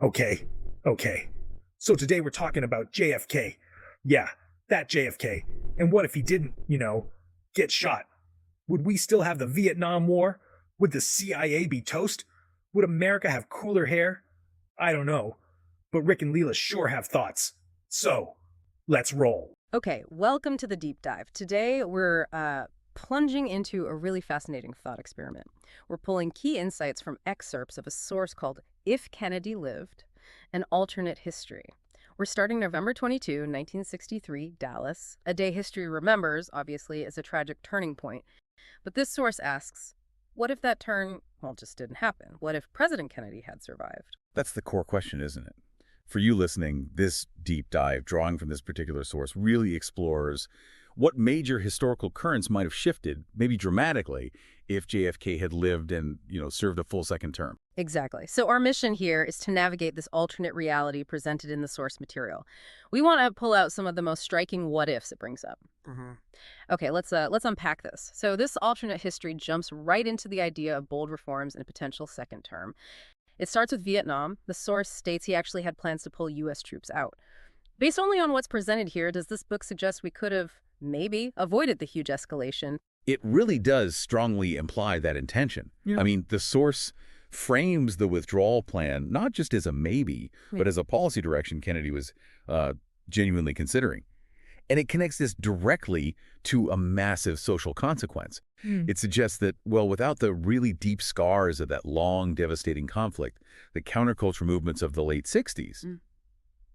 Okay, okay. So today we're talking about JFK. Yeah, that JFK. And what if he didn't, get shot? Would we still have the Vietnam War? Would the CIA be toast? Would America have cooler hair? I don't know. But Rick and Leela sure have thoughts. So, let's roll. Okay, welcome to the deep dive. Today we're plunging into a really fascinating thought experiment. We're pulling key insights from excerpts of a source called If Kennedy Lived, an Alternate History. We're starting November 22, 1963, Dallas. A day history remembers, obviously, as a tragic turning point. But this source asks, what if that turn, just didn't happen? What if President Kennedy had survived? That's the core question, isn't it? For you listening, this deep dive, drawing from this particular source, really explores what major historical currents might have shifted, maybe dramatically, if JFK had lived and, served a full second term. Exactly. So our mission here is to navigate this alternate reality presented in the source material. We want to pull out some of the most striking what-ifs it brings up. Okay, let's unpack this. So this alternate history jumps right into the idea of bold reforms and a potential second term. It starts with Vietnam. The source states he actually had plans to pull U.S. troops out. Based only on what's presented here, does this book suggest we could have maybe avoided the huge escalation? It really does strongly imply that intention. Yeah. I mean, the source frames the withdrawal plan not just as a maybe, but as a policy direction Kennedy was genuinely considering. And it connects this directly to a massive social consequence. It suggests that, without the really deep scars of that long, devastating conflict, the counterculture movements of the late 60s,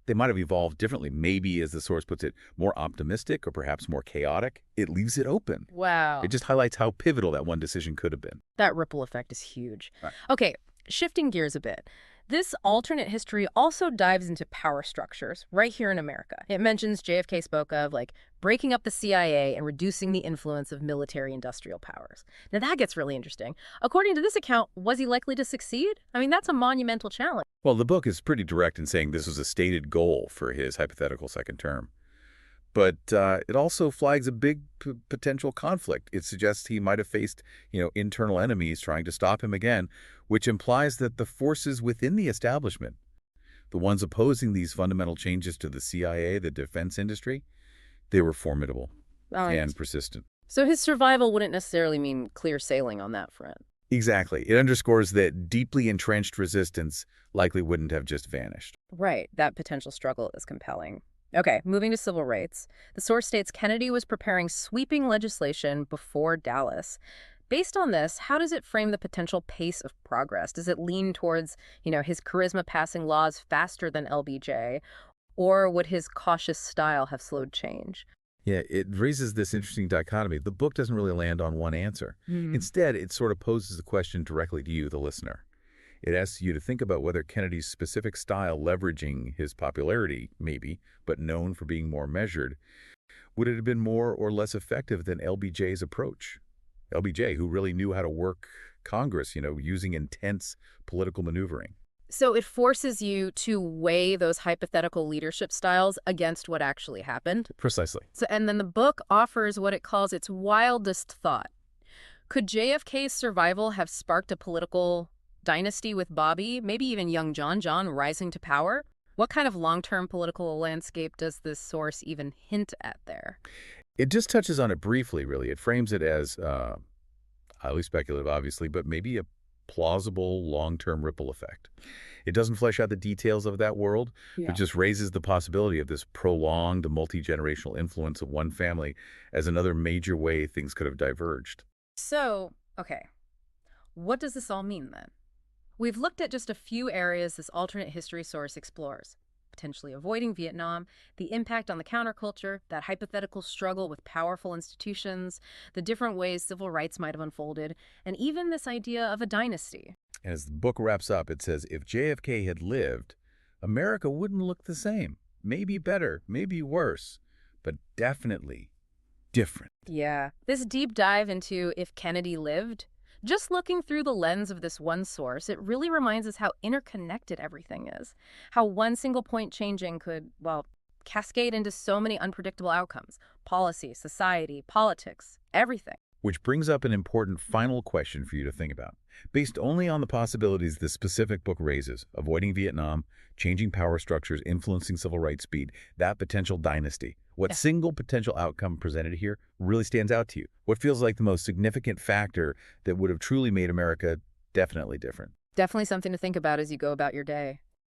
they might have evolved differently. Maybe, as the source puts it, more optimistic or perhaps more chaotic. It leaves it open. Wow. It just highlights how pivotal that one decision could have been. That ripple effect is huge. Right. Okay, shifting gears a bit. This alternate history also dives into power structures right here in America. It mentions JFK spoke of breaking up the CIA and reducing the influence of military-industrial powers. Now that gets really interesting. According to this account, was he likely to succeed? I mean, that's a monumental challenge. Well, the book is pretty direct in saying this was a stated goal for his hypothetical second term. But it also flags a big potential conflict. It suggests he might have faced, internal enemies trying to stop him again, which implies that the forces within the establishment, the ones opposing these fundamental changes to the CIA, the defense industry, they were formidable and persistent. So his survival wouldn't necessarily mean clear sailing on that front. Exactly. It underscores that deeply entrenched resistance likely wouldn't have just vanished. Right. That potential struggle is compelling. Okay, moving to civil rights. The source states Kennedy was preparing sweeping legislation before Dallas. Based on this, how does it frame the potential pace of progress? Does it lean towards, his charisma passing laws faster than LBJ? Or would his cautious style have slowed change? Yeah, it raises this interesting dichotomy. The book doesn't really land on one answer. Instead, it sort of poses the question directly to you, the listener. It asks you to think about whether Kennedy's specific style, leveraging his popularity, maybe, but known for being more measured, would it have been more or less effective than LBJ's approach? LBJ, who really knew how to work Congress, using intense political maneuvering. So it forces you to weigh those hypothetical leadership styles against what actually happened? Precisely. And then the book offers what it calls its wildest thought. Could JFK's survival have sparked a political dynasty with Bobby, maybe even young John rising to power? What kind of long-term political landscape does this source even hint at there? It just touches on it briefly, really. It frames it as highly speculative, obviously, but maybe a plausible long-term ripple effect. It doesn't flesh out the details of that world, but just raises the possibility of this prolonged multi-generational influence of one family as another major way things could have diverged. So, okay, what does this all mean then? We've looked at just a few areas this alternate history source explores. Potentially avoiding Vietnam, the impact on the counterculture, that hypothetical struggle with powerful institutions, the different ways civil rights might have unfolded, and even this idea of a dynasty. And as the book wraps up, it says, if JFK had lived, America wouldn't look the same. Maybe better, maybe worse, but definitely different. Yeah. This deep dive into if Kennedy lived, just looking through the lens of this one source, it really reminds us how interconnected everything is. How one single point changing could, cascade into so many unpredictable outcomes. Policy, society, politics, everything. Which brings up an important final question for you to think about. Based only on the possibilities this specific book raises, avoiding Vietnam, changing power structures, influencing civil rights speed, that potential dynasty, what single potential outcome presented here really stands out to you? What feels like the most significant factor that would have truly made America definitely different? Definitely something to think about as you go about your day.